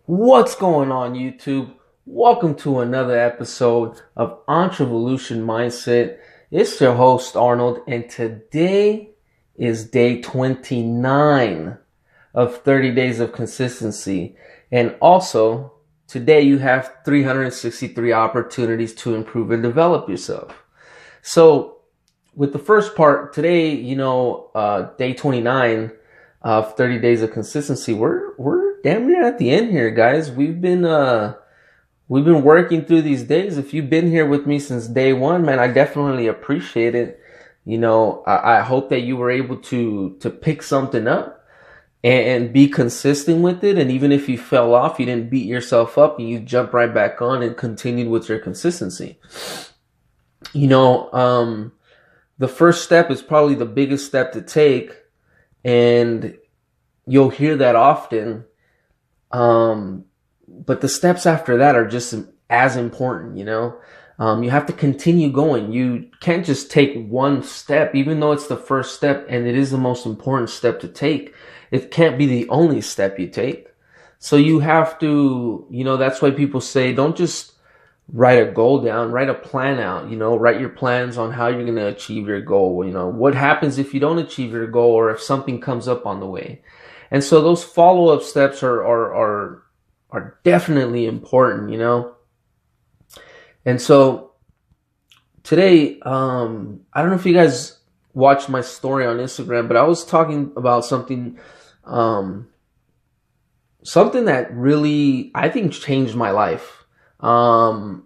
What's going on, YouTube? Welcome to another episode of Entrevolution Mindset. It's your host, Arnold, and today is day 29 of 30 days of consistency. And also, today you have 363 opportunities to improve and develop yourself. So, with the first part, today, day 29 of 30 days of consistency, we're damn near at the end here, guys. We've been working through these days. If you've been here with me since day one, man, I definitely appreciate it. I hope that you were able to pick something up and be consistent with it. And even if you fell off, you didn't beat yourself up and you jumped right back on and continued with your consistency. The first step is probably the biggest step to take, and you'll hear that often. But the steps after that are just as important, you have to continue going. You can't just take one step, even though it's the first step and it is the most important step to take. It can't be the only step you take. So you have to, that's why people say, don't just write a goal down, write a plan out, write your plans on how you're going to achieve your goal. What happens if you don't achieve your goal or if something comes up on the way. And so those follow-up steps are definitely important, And so today, I don't know if you guys watched my story on Instagram, but I was talking about something that really, I think, changed my life. In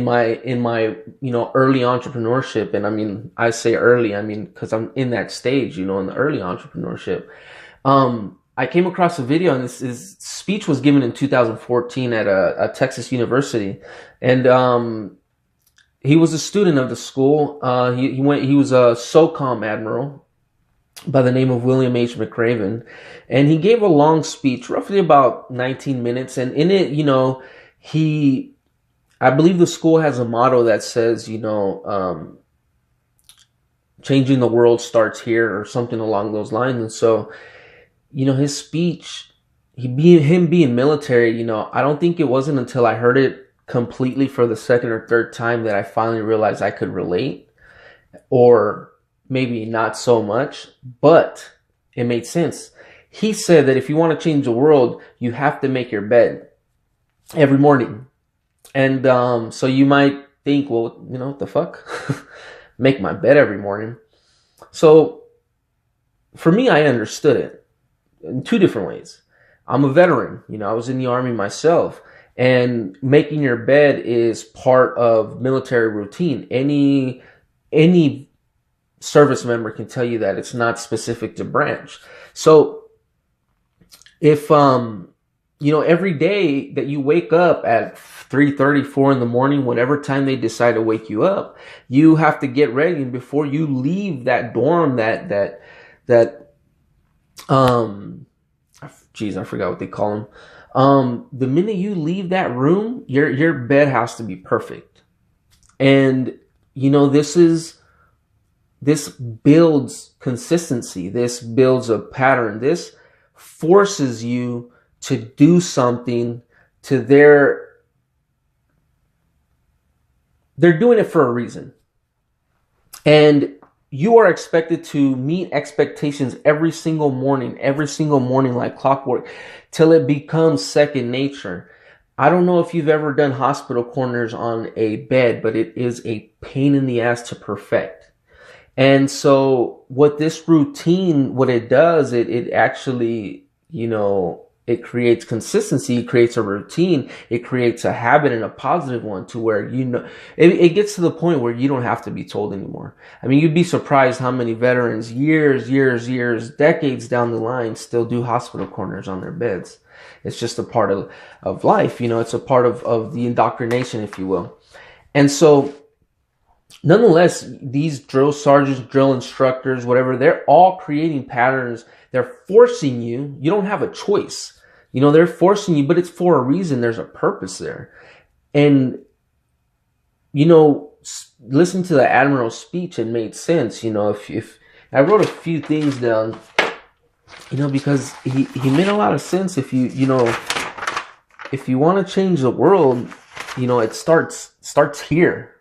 my early entrepreneurship. And I mean, I say early, because I'm in that stage, in the early entrepreneurship. I came across a video, and this speech was given in 2014 at a Texas university. And he was a student of the school. He was a SOCOM admiral by the name of William H. McRaven. And he gave a long speech, roughly about 19 minutes. And in it, I believe the school has a motto that says, changing the world starts here, or something along those lines. And so, his speech, him being military, I don't think it wasn't until I heard it completely for the second or third time that I finally realized I could relate, or maybe not so much, but it made sense. He said that if you want to change the world, you have to make your bed every morning. And so you might think, well, what the fuck? Make my bed every morning. So for me, I understood it in two different ways. I'm a veteran. I was in the Army myself. And making your bed is part of military routine. Any service member can tell you that. It's not specific to branch. So if every day that you wake up at 3:30, 4 in the morning, whatever time they decide to wake you up, you have to get ready. And before you leave that dorm, I forgot what they call them. The minute you leave that room, your bed has to be perfect. And, this builds consistency. This builds a pattern. This forces you to do something to they're doing it for a reason. And you are expected to meet expectations every single morning like clockwork, till it becomes second nature. I don't know if you've ever done hospital corners on a bed, but it is a pain in the ass to perfect. And so what this routine, what it does, it actually, it creates consistency. It creates a routine. It creates a habit, and a positive one, to where, it gets to the point where you don't have to be told anymore. I mean, you'd be surprised how many veterans years, decades down the line still do hospital corners on their beds. It's just a part of life. It's a part of the indoctrination, if you will. And so, nonetheless, these drill sergeants, drill instructors, whatever, they're all creating patterns. They're forcing you. You don't have a choice. They're forcing you, but it's for a reason. There's a purpose there. And, listen to the Admiral's speech, it made sense. If I wrote a few things down, because he made a lot of sense. If if you want to change the world, it starts here.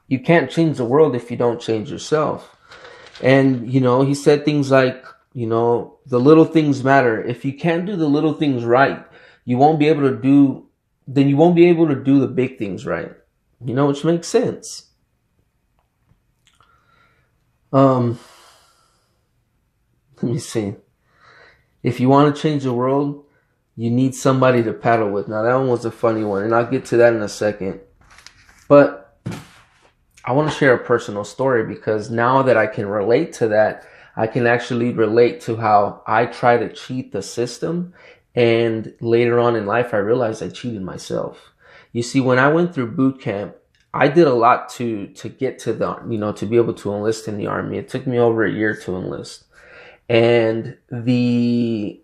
You can't change the world if you don't change yourself. And, he said things like, the little things matter. If you can't do the little things right, you won't be able to do the big things right. Which makes sense. Let me see. If you want to change the world, you need somebody to paddle with. Now, that one was a funny one, and I'll get to that in a second. But I want to share a personal story, because now that I can relate to that, I can actually relate to how I try to cheat the system. And later on in life, I realized I cheated myself. You see, when I went through boot camp, I did a lot to get to to be able to enlist in the Army. It took me over a year to enlist. And the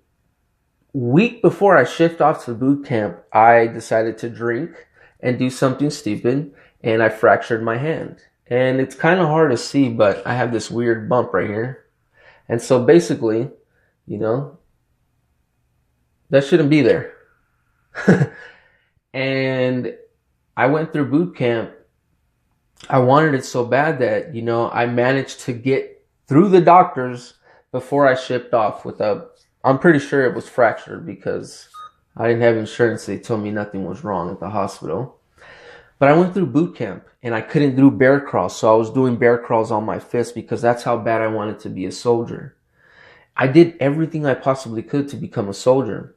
week before I shift off to boot camp, I decided to drink and do something stupid, and I fractured my hand. And it's kind of hard to see, but I have this weird bump right here. And so basically, that shouldn't be there. And I went through boot camp. I wanted it so bad that, I managed to get through the doctors before I shipped off I'm pretty sure it was fractured, because I didn't have insurance. They told me nothing was wrong at the hospital. But I went through boot camp, and I couldn't do bear crawls. So I was doing bear crawls on my fist, because that's how bad I wanted to be a soldier. I did everything I possibly could to become a soldier.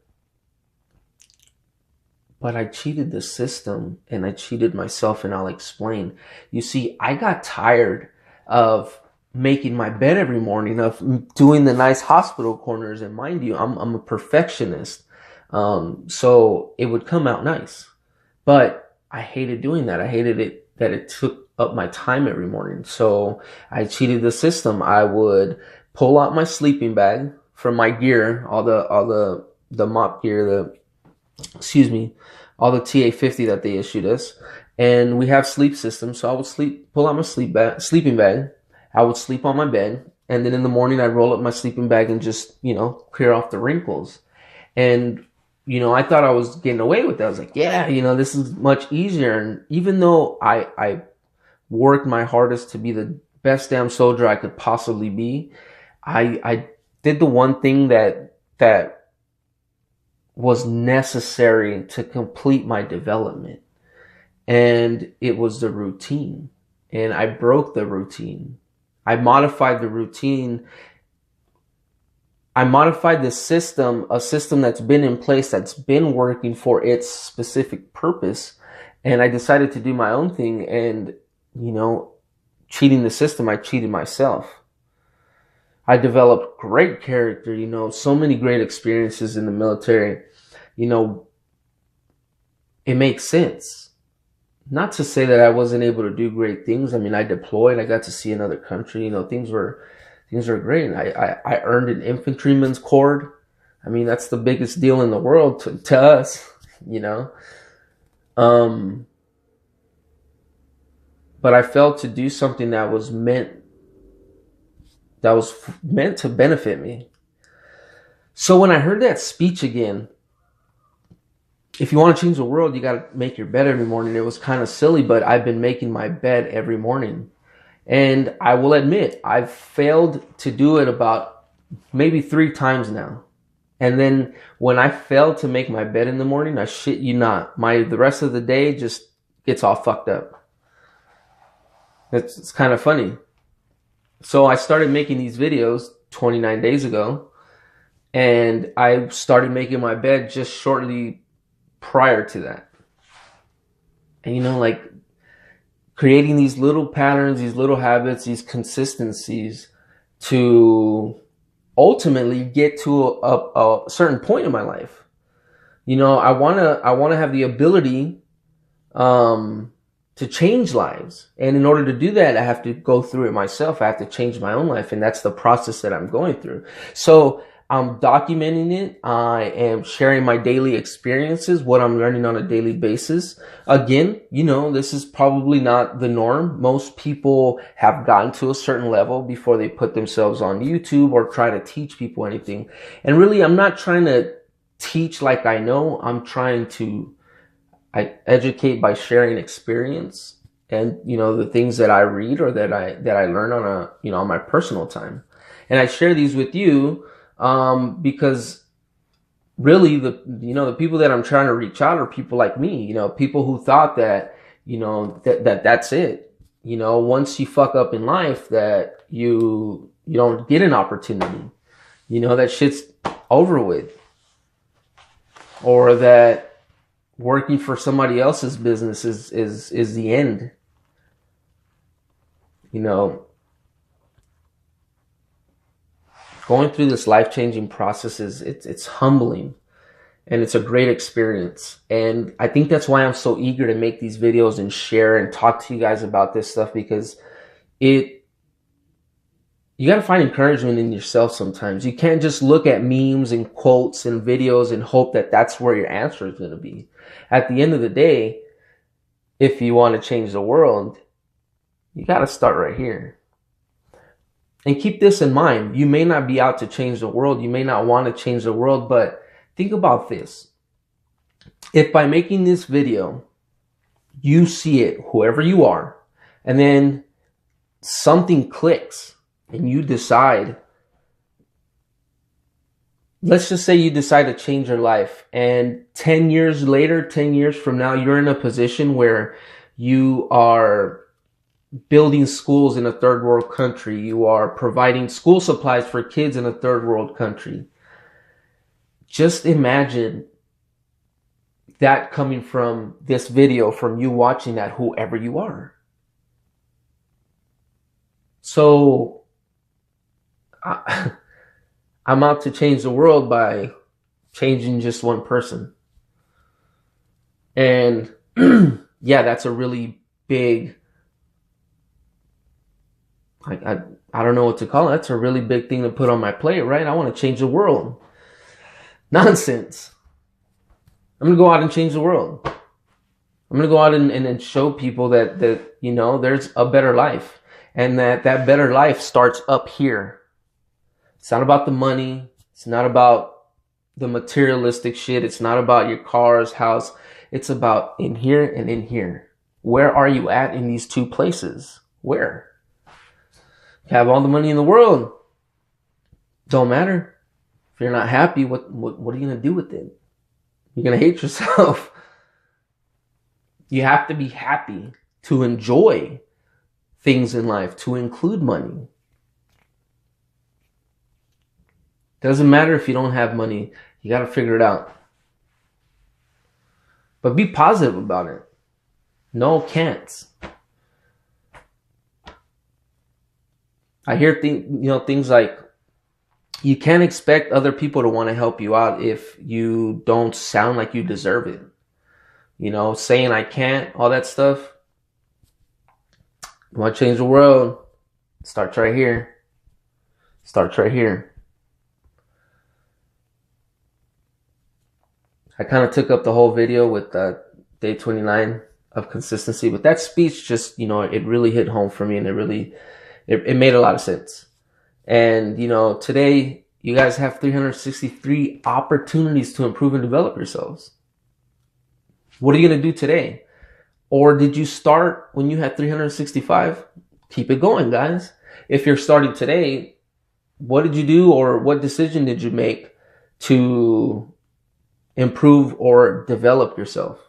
But I cheated the system, and I cheated myself, and I'll explain. You see, I got tired of making my bed every morning, of doing the nice hospital corners. And mind you, I'm a perfectionist. So it would come out nice. But I hated doing that. I hated it that it took up my time every morning. So I cheated the system. I would pull out my sleeping bag from my gear, all the mop gear, all the TA-50 that they issued us. And we have sleep systems. So I would pull out my sleeping bag. I would sleep on my bed. And then in the morning, I'd roll up my sleeping bag and just, clear off the wrinkles. And I thought I was getting away with that. I was like, yeah, this is much easier. And even though I worked my hardest to be the best damn soldier I could possibly be, I did the one thing that was necessary to complete my development. And it was the routine. And I broke the routine. I modified the routine. I modified the system, a system that's been in place, that's been working for its specific purpose. And I decided to do my own thing. And, cheating the system, I cheated myself. I developed great character, so many great experiences in the military. It makes sense. Not to say that I wasn't able to do great things. I mean, I deployed, I got to see another country, things were great. I earned an infantryman's cord. I mean, that's the biggest deal in the world to us, But I failed to do something that was meant to benefit me. So when I heard that speech again, if you want to change the world, you got to make your bed every morning. It was kind of silly, but I've been making my bed every morning. And I will admit, I've failed to do it about maybe 3 times now. And then when I fail to make my bed in the morning, I shit you not, the rest of the day just gets all fucked up. It's kind of funny. So I started making these videos 29 days ago, and I started making my bed just shortly prior to that. And creating these little patterns, these little habits, these consistencies to ultimately get to a certain point in my life. I want to have the ability to change lives. And in order to do that, I have to go through it myself. I have to change my own life. And that's the process that I'm going through. So I'm documenting it. I am sharing my daily experiences, what I'm learning on a daily basis. Again, this is probably not the norm. Most people have gotten to a certain level before they put themselves on YouTube or try to teach people anything. And really, I'm not trying to teach like I know. I'm trying to educate by sharing experience and, the things that I read or that I learn on on my personal time. And I share these with you because really the people that I'm trying to reach out are people like me, people who thought that, that's it. Once you fuck up in life, that you don't get an opportunity, that shit's over with, or that working for somebody else's business is the end. Going through this life-changing process it's humbling, and it's a great experience. And I think that's why I'm so eager to make these videos and share and talk to you guys about this stuff, because you got to find encouragement in yourself sometimes. You can't just look at memes and quotes and videos and hope that that's where your answer is going to be. At the end of the day, if you want to change the world, you got to start right here. And keep this in mind. You may not be out to change the world. You may not want to change the world, but think about this. If by making this video, you see it, whoever you are, and then something clicks and you decide, let's just say you decide to change your life, and 10 years later, 10 years from now, you're in a position where you are building schools in a third world country. You are providing school supplies for kids in a third world country. Just imagine that coming from this video, from you watching that, whoever you are. So I'm out to change the world by changing just one person. And yeah, that's a really big, I don't know what to call it. That's a really big thing to put on my plate, right? I want to change the world. Nonsense. I'm going to go out and change the world. I'm going to go out and show people that there's a better life, and that better life starts up here. It's not about the money. It's not about the materialistic shit. It's not about your cars, house. It's about in here and in here. Where are you at in these two places? Where? You have all the money in the world. Don't matter. If you're not happy, what are you going to do with it? You're going to hate yourself. You have to be happy to enjoy things in life, to include money. Doesn't matter if you don't have money. You got to figure it out. But be positive about it. No can'ts. I hear things like, you can't expect other people to want to help you out if you don't sound like you deserve it. Saying I can't, all that stuff. You want to change the world? Starts right here. Starts right here. I kind of took up the whole video with day 29 of consistency, but that speech just, it really hit home for me, and it made a lot of sense. And, today you guys have 363 opportunities to improve and develop yourselves. What are you going to do today? Or did you start when you had 365? Keep it going, guys. If you're starting today, what did you do, or what decision did you make to improve or develop yourself?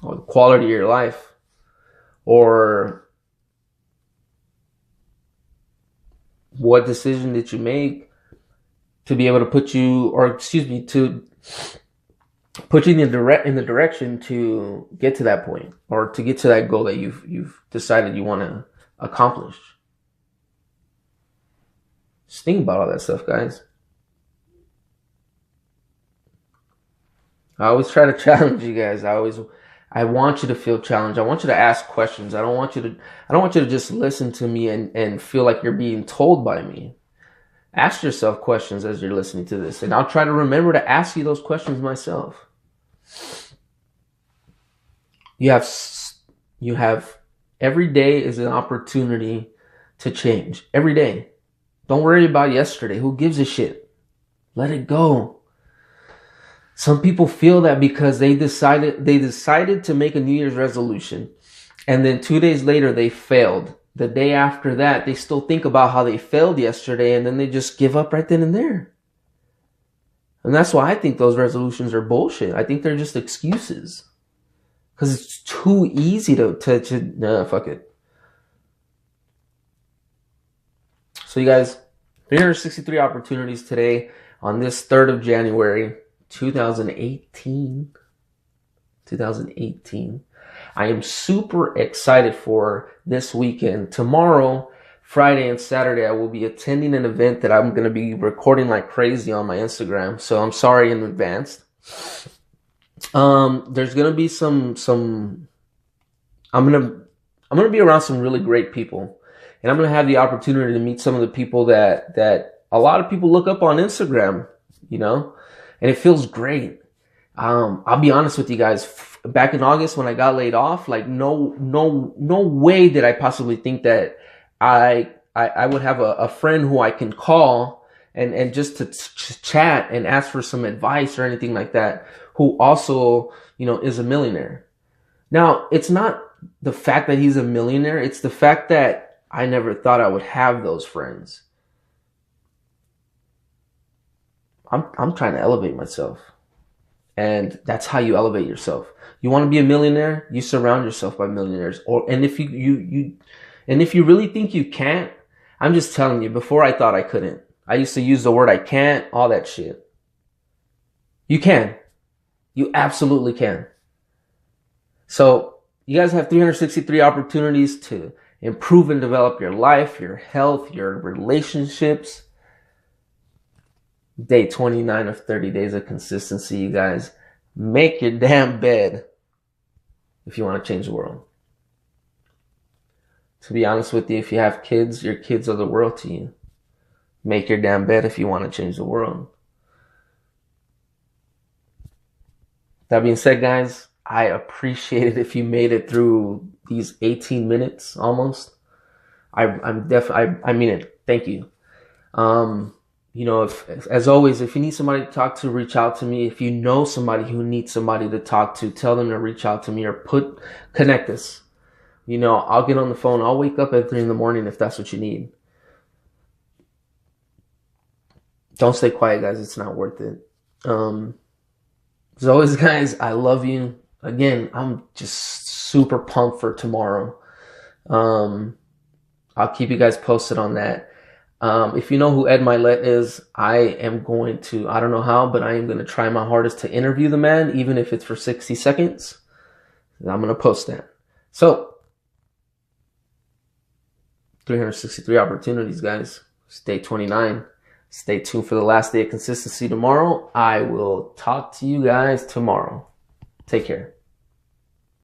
Or the quality of your life? Or what decision did you make to be able to put you in the direction to get to that point, or to get to that goal that you've decided you want to accomplish? Just think about all that stuff, guys. I always try to challenge you guys. I want you to feel challenged. I want you to ask questions. I don't want you to just listen to me and feel like you're being told by me. Ask yourself questions as you're listening to this, and I'll try to remember to ask you those questions myself. You have every day is an opportunity to change. Every day. Don't worry about yesterday. Who gives a shit? Let it go. Some people feel that because they decided to make a New Year's resolution, and then 2 days later they failed. The day after that, they still think about how they failed yesterday, and then they just give up right then and there. And that's why I think those resolutions are bullshit. I think they're just excuses. Because it's too easy to fuck it. So you guys, 363 opportunities today on this 3rd of January, 2018. I am super excited for this weekend. Tomorrow, Friday and Saturday, I will be attending an event that I'm going to be recording like crazy on my Instagram. So I'm sorry in advance. There's going to be I'm going to be around some really great people, and I'm going to have the opportunity to meet some of the people that a lot of people look up on Instagram, you know, and it feels great. I'll be honest with you guys. Back in August when I got laid off, like no way did I possibly think that I would have a friend who I can call and just to chat and ask for some advice or anything like that, who also, you know, is a millionaire. Now, it's not the fact that he's a millionaire, it's the fact that I never thought I would have those friends. I'm trying to elevate myself. And that's how you elevate yourself. You want to be a millionaire, you surround yourself by millionaires. And if you really think you can't, I'm just telling you, before I thought I couldn't. I used to use the word I can't, all that shit. You can. You absolutely can. So you guys have 363 opportunities to improve and develop your life, your health, your relationships. Day 29 of 30 days of consistency, you guys. Make your damn bed if you want to change the world. To be honest with you, if you have kids, your kids are the world to you. Make your damn bed if you want to change the world. That being said, guys, I appreciate it if you made it through these 18 minutes almost. I mean it. Thank you. You know, as always, if you need somebody to talk to, reach out to me. If you know somebody who needs somebody to talk to, tell them to reach out to me or connect us. You know, I'll get on the phone. I'll wake up at 3 a.m. if that's what you need. Don't stay quiet, guys. It's not worth it. As always, guys, I love you. Again, I'm just super pumped for tomorrow. I'll keep you guys posted on that. If you know who Ed Milet is, I am going to, I don't know how, but I am going to try my hardest to interview the man, even if it's for 60 seconds. I'm going to post that. So, 363 opportunities, guys. It's day 29. Stay tuned for the last day of consistency tomorrow. I will talk to you guys tomorrow. Take care.